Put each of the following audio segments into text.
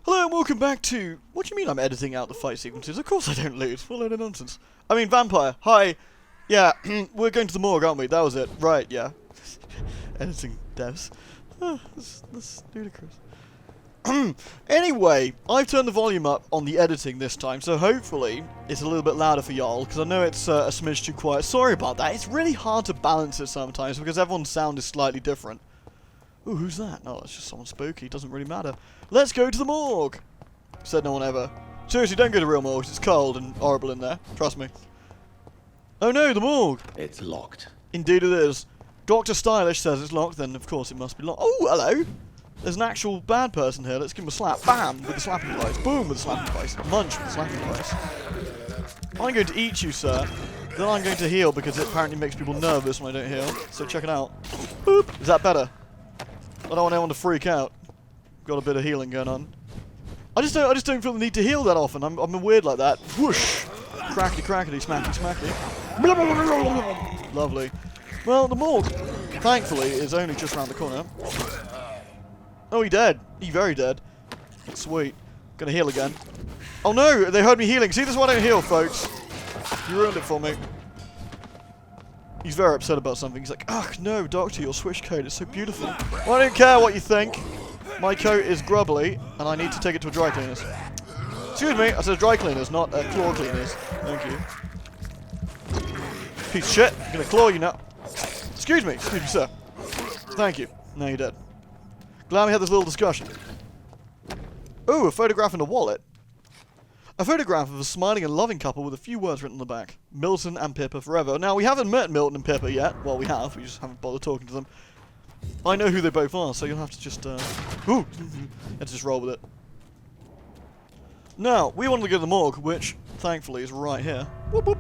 Hello and welcome back to... What do you mean I'm editing out the fight sequences? Of course I don't loot. What a load of nonsense. I mean, Vampyr. Hi. Yeah, we're going to the morgue, aren't we? That was it. Right, yeah. Editing devs. That's ludicrous. Anyway, I've turned the volume up on the editing this time, so hopefully it's a little bit louder for y'all, because I know it's a smidge too quiet. Sorry about that. It's really hard to balance it sometimes, because everyone's sound is slightly different. Ooh, who's that? No, it's just someone spooky. Doesn't really matter. Let's go to the morgue! Said no one ever. Seriously, don't go to real morgues. It's cold and horrible in there. Trust me. Oh no, the morgue! It's locked. Indeed it is. Dr. Stylish says it's locked, then of course it must be locked. Oh, hello! There's an actual bad person here. Let's give him a slap. Bam! With the slapping device. Boom! With the slapping device. Munch with the slapping device. I'm going to eat you, sir. Then I'm going to heal because it apparently makes people nervous when I don't heal. So check it out. Boop! Is that better? I don't want anyone to freak out. Got a bit of healing going on. I just don't feel the need to heal that often. I'm weird like that. Whoosh! Crackety crackety, smackety smackety. Lovely. Well, the morgue, thankfully, is only just around the corner. Oh, he dead. He very dead. Sweet. Gonna heal again. Oh no, they heard me healing. See, this is why I don't heal, folks. You ruined it for me. He's very upset about something. He's like, ugh, no, doctor, your switch coat is so beautiful. Well, I don't care what you think. My coat is grubbly, and I need to take it to a dry cleaner's. Excuse me, I said dry cleaners, not claw cleaners. Thank you. Piece of shit. I'm gonna claw you now. Excuse me, sir. Thank you. Now you're dead. Glad we had this little discussion. Ooh, a photograph in a wallet. A photograph of a smiling and loving couple with a few words written on the back. Milton and Pippa forever. Now, we haven't met Milton and Pippa yet. Well, we have. We just haven't bothered talking to them. I know who they both are, so you'll have to just, ooh! Let's just roll with it. Now, we want to go to the morgue, which, thankfully, is right here. Whoop, whoop.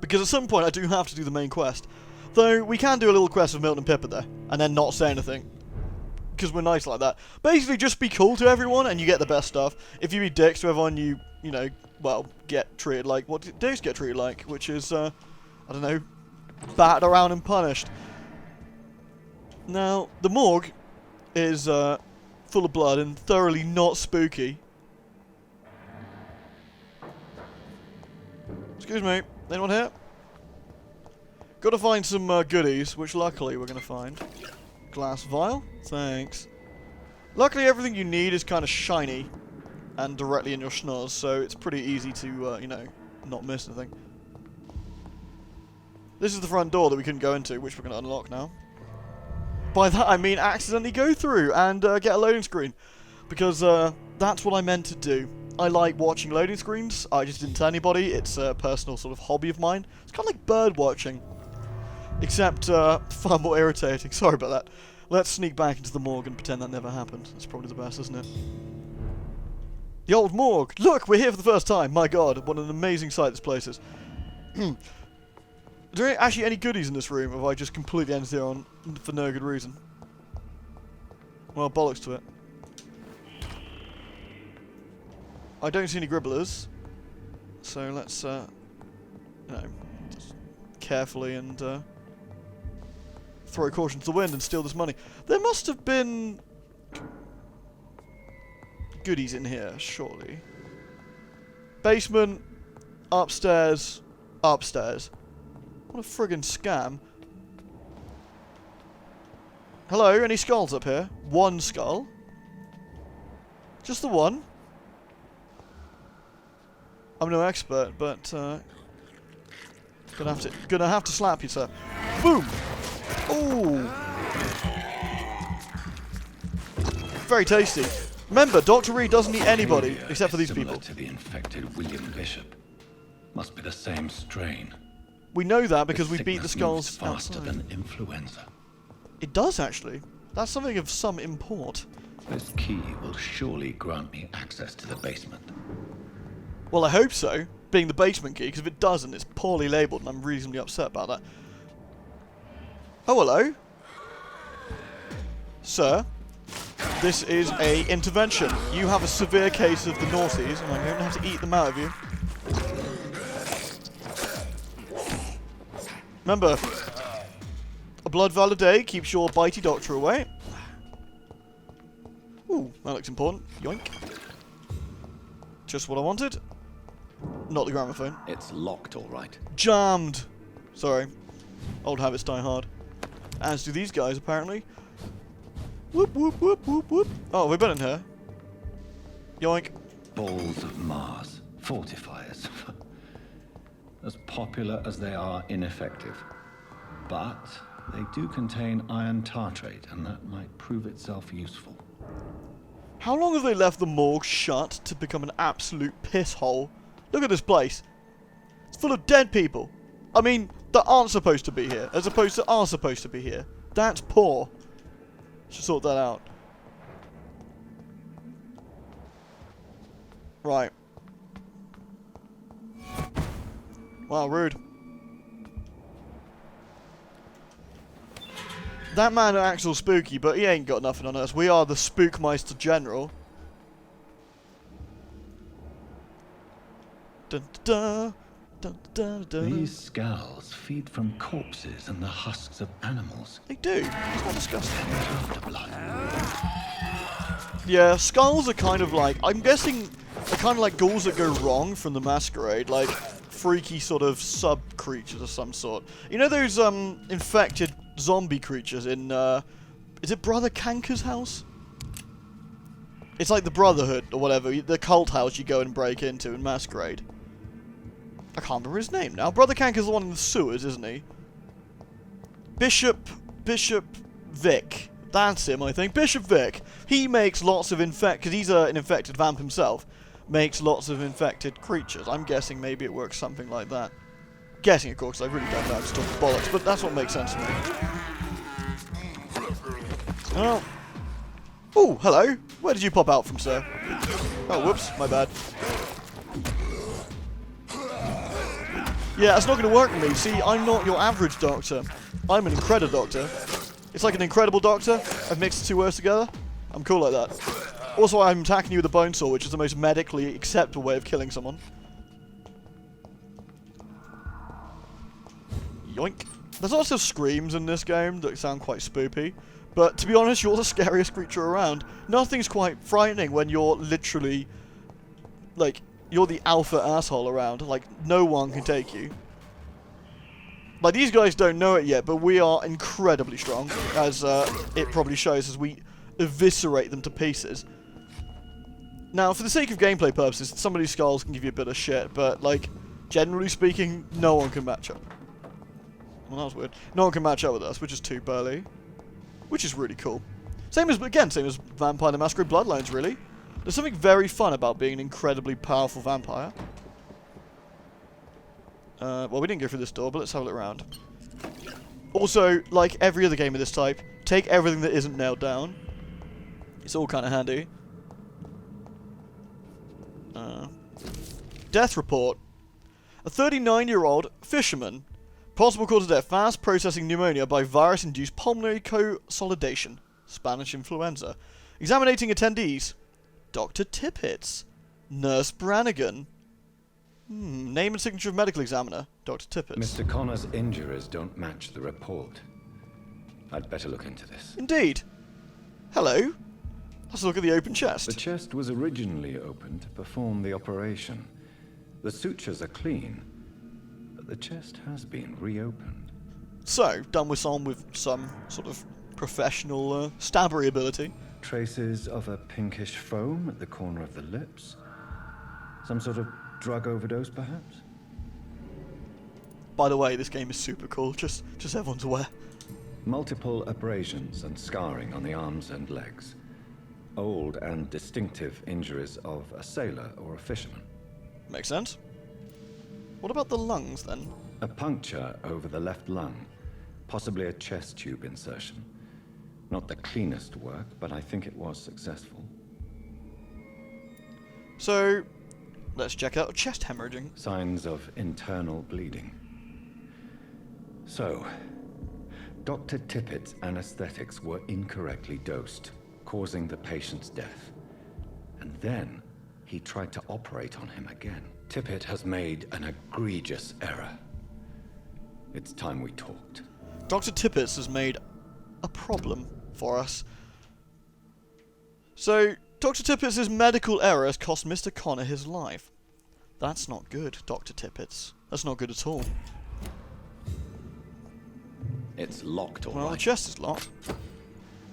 Because at some point, I do have to do the main quest. Though, we can do a little quest with Milton and Pippa there, and then not say anything. Because we're nice like that. Basically, just be cool to everyone, and you get the best stuff. If you be dicks to everyone, you know, well, get treated like what dicks get treated like, which is, I don't know, battered around and punished. Now, the morgue is full of blood and thoroughly not spooky. Excuse me, anyone here? Gotta find some goodies, which luckily we're gonna find. Glass vial, thanks. Luckily everything you need is kind of shiny and directly in your schnoz, so it's pretty easy to, you know, not miss anything. This is the front door that we couldn't go into, which we're gonna unlock now. By that I mean accidentally go through and get a loading screen. Because that's what I meant to do. I like watching loading screens. I just didn't tell anybody. It's a personal sort of hobby of mine. It's kind of like bird watching. Except far more irritating. Sorry about that. Let's sneak back into the morgue and pretend that never happened. That's probably the best, isn't it? The old morgue! Look, we're here for the first time. My god, what an amazing sight this place is. Are there actually any goodies in this room, or have I just completely ended here on for no good reason? Well, bollocks to it. I don't see any gribblers, so let's, you know, just carefully and throw caution to the wind and steal this money. There must have been goodies in here, surely. Basement, upstairs, upstairs. What a friggin' scam. Hello, any skulls up here? One skull? Just the one? I'm no expert, but gonna have to slap you, sir. Boom! Ooh! Very tasty. Remember, Dr. Reed doesn't eat anybody except for these people. To the infected William Bishop. Must be the same strain. We know that because we beat the skulls faster outside. than influenza. It does, actually. That's something of some import. This key will surely grant me access to the basement. Well, I hope so, being the basement key, because if it doesn't, it's poorly labelled, and I'm reasonably upset about that. Oh, hello. Sir, this is a intervention. You have a severe case of the naughties, and I'm going to have to eat them out of you. Remember, a blood vial a day keeps your bitey doctor away. Ooh, that looks important. Yoink. Just what I wanted. Not the gramophone. It's locked, all right. Jammed! Sorry. Old habits die hard. As do these guys, apparently. Whoop, whoop, whoop, whoop, whoop. Oh, we've been in here. Yoink. Balls of Mars. Fortifiers. As popular as they are ineffective. But they do contain iron tartrate, and that might prove itself useful. How long have they left the morgue shut to become an absolute piss hole? Look at this place. It's full of dead people. I mean, that aren't supposed to be here, as opposed to are supposed to be here. That's poor. Should sort that out. Right. Wow, rude. That man acts all spooky, but he ain't got nothing on us. We are the Spookmeister General. Dun, dun, dun, dun, dun. These skulls feed from corpses and the husks of animals. They do. It's not disgusting. After blood. Yeah, skulls are kind of like, I'm guessing, they're kind of like ghouls that go wrong from the Masquerade, like freaky sort of sub-creatures of some sort. You know those infected zombie creatures in, is it Brother Kanker's house? It's like the Brotherhood, or whatever, the cult house you go and break into in Masquerade. I can't remember his name now. Brother Kanker's the one in the sewers, isn't he? Bishop Vic. That's him, I think. Bishop Vic. He makes lots of because he's an infected vamp himself. Makes lots of infected creatures. I'm guessing maybe it works something like that. Guessing, of course, I really don't know. I'm just talking bollocks, but that's what makes sense to me. Oh. Ooh, hello. Where did you pop out from, sir? Oh, whoops. My bad. Yeah, that's not going to work for me. See, I'm not your average doctor. I'm an incredible doctor. It's like an incredible doctor. I've mixed the two words together. I'm cool like that. Also, I'm attacking you with a bone saw, which is the most medically acceptable way of killing someone. Yoink. There's also screams in this game that sound quite spoopy. But to be honest, you're the scariest creature around. Nothing's quite frightening when you're literally, like, you're the alpha asshole around. Like, no one can take you. Like, these guys don't know it yet, but we are incredibly strong, as it probably shows as we eviscerate them to pieces. Now, for the sake of gameplay purposes, some of these skulls can give you a bit of shit, but, like, generally speaking, no one can match up. Well, that was weird. No one can match up with us, which is too burly. Which is really cool. Same as Vampire the Masquerade Bloodlines, really. There's something very fun about being an incredibly powerful vampire. Well, we didn't go through this door, but let's have a look around. Also, like every other game of this type, take everything that isn't nailed down. It's all kind of handy. Death report. A 39-year-old fisherman. Possible cause of death, fast processing pneumonia by virus-induced pulmonary consolidation. Spanish influenza. Examining attendees. Dr. Tippett. Nurse Brannigan. Name and signature of medical examiner. Dr. Tippett. Mr. Connor's injuries don't match the report. I'd better look into this. Indeed. Hello. Let's look at the open chest. The chest was originally opened to perform the operation. The sutures are clean, but the chest has been reopened. So, done with someone with some sort of professional stabbery ability. Traces of a pinkish foam at the corner of the lips. Some sort of drug overdose, perhaps? By the way, this game is super cool, just everyone's aware. Multiple abrasions and scarring on the arms and legs. Old and distinctive injuries of a sailor or a fisherman. Makes sense. What about the lungs, then? A puncture over the left lung. Possibly a chest tube insertion. Not the cleanest work, but I think it was successful. So, let's check out chest hemorrhaging. Signs of internal bleeding. So, Dr. Tippett's anesthetics were incorrectly dosed, causing the patient's death. And then, he tried to operate on him again. Tippett has made an egregious error. It's time we talked. Dr. Tippett has made a problem for us. So, Dr. Tippets' medical errors cost Mr. Connor his life. That's not good, Dr. Tippets. That's not good at all. It's locked, all Well, the right. chest is locked.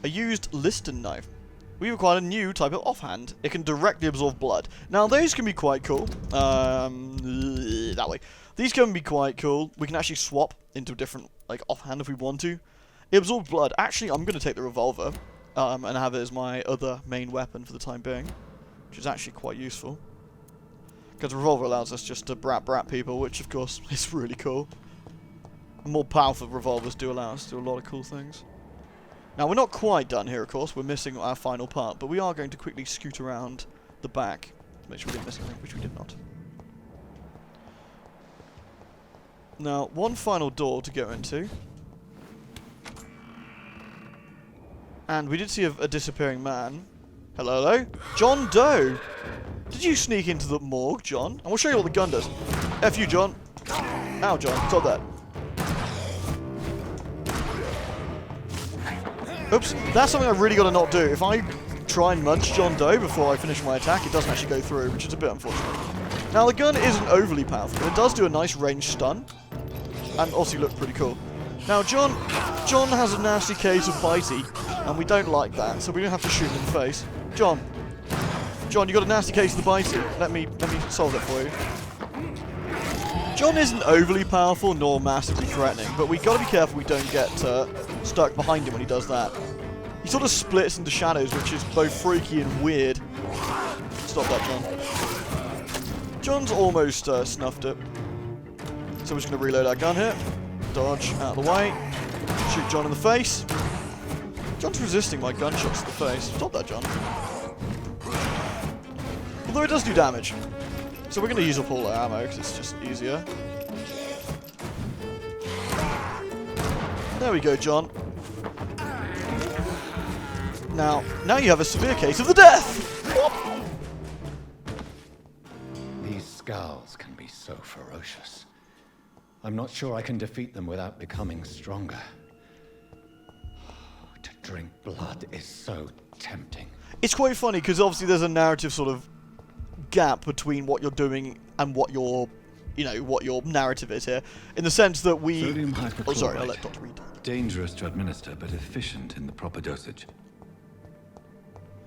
A used Liston knife. We acquired a new type of offhand. It can directly absorb blood. Now, those can be quite cool. That way. These can be quite cool. We can actually swap into a different, like, offhand if we want to. It absorbs blood. Actually, I'm going to take the revolver and have it as my other main weapon for the time being, which is actually quite useful. Because the revolver allows us just to brat people, which, of course, is really cool. And more powerful revolvers do allow us to do a lot of cool things. Now, we're not quite done here, of course. We're missing our final part, but we are going to quickly scoot around the back to make sure we didn't miss anything, which we did not. Now, one final door to go into. And we did see a disappearing man. Hello, hello. John Doe. Did you sneak into the morgue, John? And we'll show you what the gun does. F you, John. Ow, John. Stop that. Oops. That's something I've really got to not do. If I try and munch John Doe before I finish my attack, it doesn't actually go through, which is a bit unfortunate. Now, the gun isn't overly powerful, but it does do a nice ranged stun. And also look pretty cool. Now, John has a nasty case of bitey, and we don't like that, so we don't have to shoot him in the face. John, you got a nasty case of the bitey. Let me solve it for you. John isn't overly powerful nor massively threatening, but we got to be careful we don't get stuck behind him when he does that. He sort of splits into shadows, which is both freaky and weird. Stop that, John. John's almost snuffed it. So we're just going to reload our gun here. Dodge out of the way. Shoot John in the face. John's resisting my gunshots to the face. Stop that, John. Although it does do damage. So we're going to use up all our ammo because it's just easier. There we go, John. Now you have a severe case of the death! These scowls can be so ferocious. I'm not sure I can defeat them without becoming stronger. To drink blood is so tempting. It's quite funny because obviously there's a narrative sort of gap between what you're doing and what your, what your narrative is here. In the sense that we... Sodium hypochlorite. Oh, sorry, I'll let Doctor read. Dangerous to administer, but efficient in the proper dosage.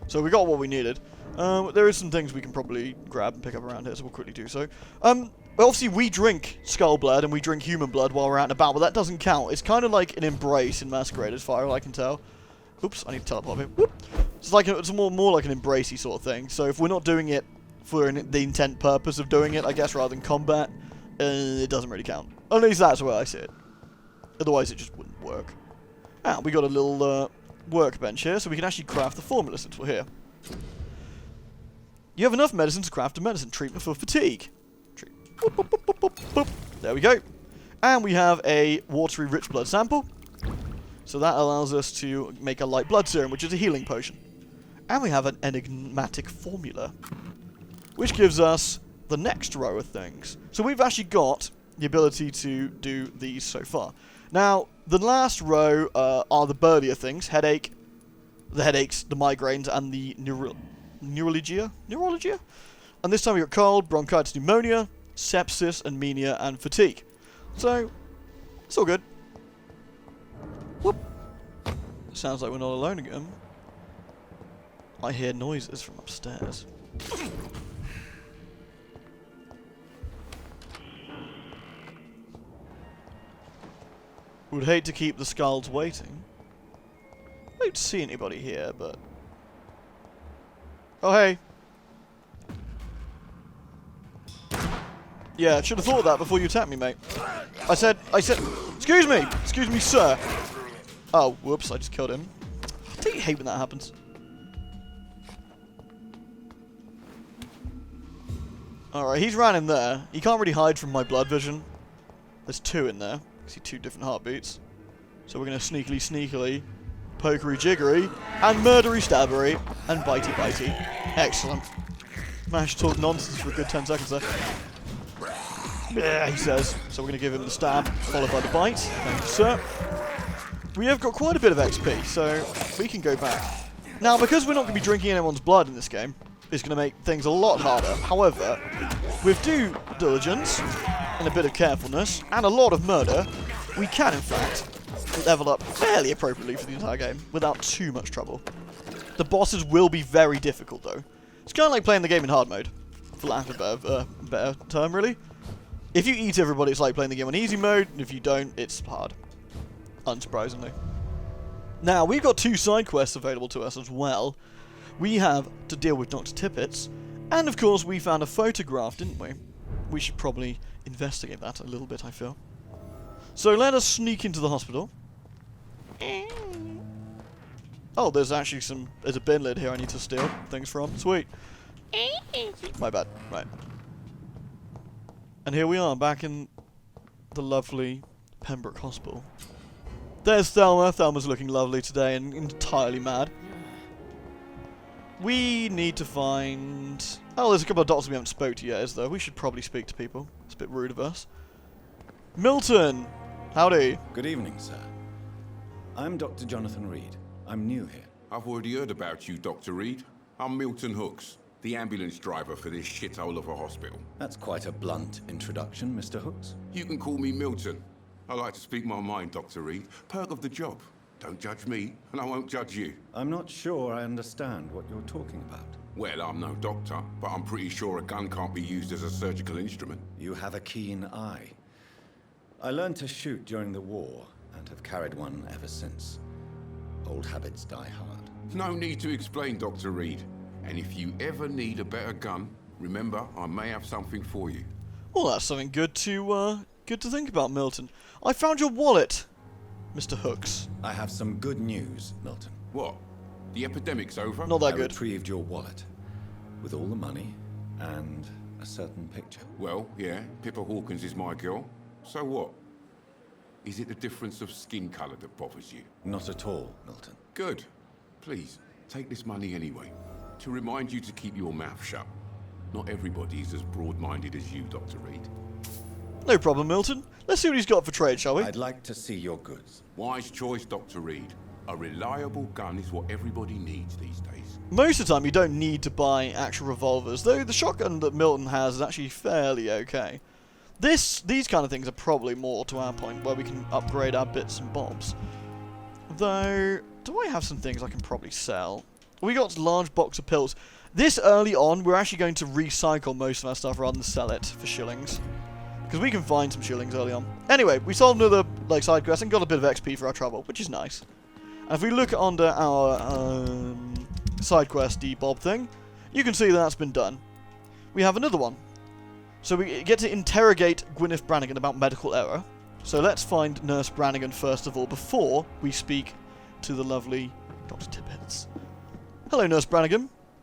So we got what we needed. There is some things we can probably grab and pick up around here, so we'll quickly do so. Well, obviously we drink skull blood and we drink human blood while we're out and about, but that doesn't count. It's kind of like an embrace in Masquerade, as far as I can tell. Oops, I need to teleport here. Whoop. It's more like an embracey sort of thing. So if we're not doing it for the intent purpose of doing it, I guess, rather than combat, it doesn't really count. At least that's where I see it. Otherwise, it just wouldn't work. Ah, we got a little workbench here, so we can actually craft the formula since we're here. You have enough medicine to craft a medicine treatment for fatigue. Boop, boop, boop, boop, boop, boop. There we go. And we have a watery rich blood sample. So that allows us to make a light blood serum, which is a healing potion. And we have an enigmatic formula, which gives us the next row of things. So we've actually got the ability to do these so far. Now, the last row are the burlier things. Headache, the headaches, the migraines, and the neuralgia? And this time we got cold, bronchitis, pneumonia, sepsis, anemia, and fatigue. So, it's all good. Whoop. Sounds like we're not alone again. I hear noises from upstairs. Would hate to keep the skulls waiting. I don't see anybody here, but... Oh, hey. Yeah, should have thought of that before you attacked me, mate. I said, excuse me, sir. Oh, whoops, I just killed him. I do hate when that happens. Alright, he's ran in there. He can't really hide from my blood vision. There's two in there. I see two different heartbeats. So we're going to sneakily, pokery jiggery, and murdery stabbery, and bitey. Excellent. Managed to talk nonsense for a good 10 seconds there. Yeah, he says. So we're going to give him the stab, followed by the bite. Thank you, sir. We have got quite a bit of XP, so we can go back Now, because we're not going to be drinking anyone's blood in this game, it's going to make things a lot harder. However, with due diligence, and a bit of carefulness, and a lot of murder, we can, in fact, level up fairly appropriately for the entire game, without too much trouble. The bosses will be very difficult, though. It's kind of like playing the game in hard mode, for lack of a better term, really. If you eat everybody, it's like playing the game on easy mode, and if you don't, it's hard. Unsurprisingly. Now, we've got 2 side quests available to us as well. We have to deal with Dr. Tippets, and of course we found a photograph, didn't we? We should probably investigate that a little bit, I feel. So let us sneak into the hospital. Oh, there's a bin lid here I need to steal things from. Sweet. My bad. Right. And here we are, back in the lovely Pembroke Hospital. There's Thelma. Thelma's looking lovely today and entirely mad. We need to find... Oh, there's a couple of doctors we haven't spoke to yet, is there? We should probably speak to people. It's a bit rude of us. Milton! Howdy. Good evening, sir. I'm Dr. Jonathan Reed. I'm new here. I've already heard about you, Dr. Reed. I'm Milton Hooks, the ambulance driver for this shithole of a hospital. That's quite a blunt introduction, Mr. Hooks. You can call me Milton. I like to speak my mind, Dr. Reed. Perk of the job. Don't judge me, and I won't judge you. I'm not sure I understand what you're talking about. Well, I'm no doctor, but I'm pretty sure a gun can't be used as a surgical instrument. You have a keen eye. I learned to shoot during the war, and have carried one ever since. Old habits die hard. No need to explain, Dr. Reed. And if you ever need a better gun, remember, I may have something for you. Well, that's something good to think about, Milton. I found your wallet, Mr. Hooks. I have some good news, Milton. What? The epidemic's over? Not that I good. retrieved your wallet, with all the money, and a certain picture. Well, yeah, Pippa Hawkins is my girl. So what? Is it the difference of skin colour that bothers you? Not at all, Milton. Good. Please, take this money anyway. To remind you to keep your mouth shut. Not everybody is as broad-minded as you, Dr. Reed. No problem, Milton. Let's see what he's got for trade, shall we? I'd like to see your goods. Wise choice, Dr. Reed. A reliable gun is what everybody needs these days. Most of the time, you don't need to buy actual revolvers, though the shotgun that Milton has is actually fairly okay. These kind of things are probably more to our point, where we can upgrade our bits and bobs. Though, do I have some things I can probably sell? We got a large box of pills. This early on, we're actually going to recycle most of our stuff rather than sell it for shillings. Because we can find some shillings early on. Anyway, we solved another side quest and got a bit of XP for our trouble, which is nice. And if we look under our side quest debob thing, you can see that's been done. We have another one. So we get to interrogate Gwyneth Brannigan about medical error. So let's find Nurse Brannigan first of all, before we speak to the lovely Dr. Tippets. Hello, Nurse Brannigan.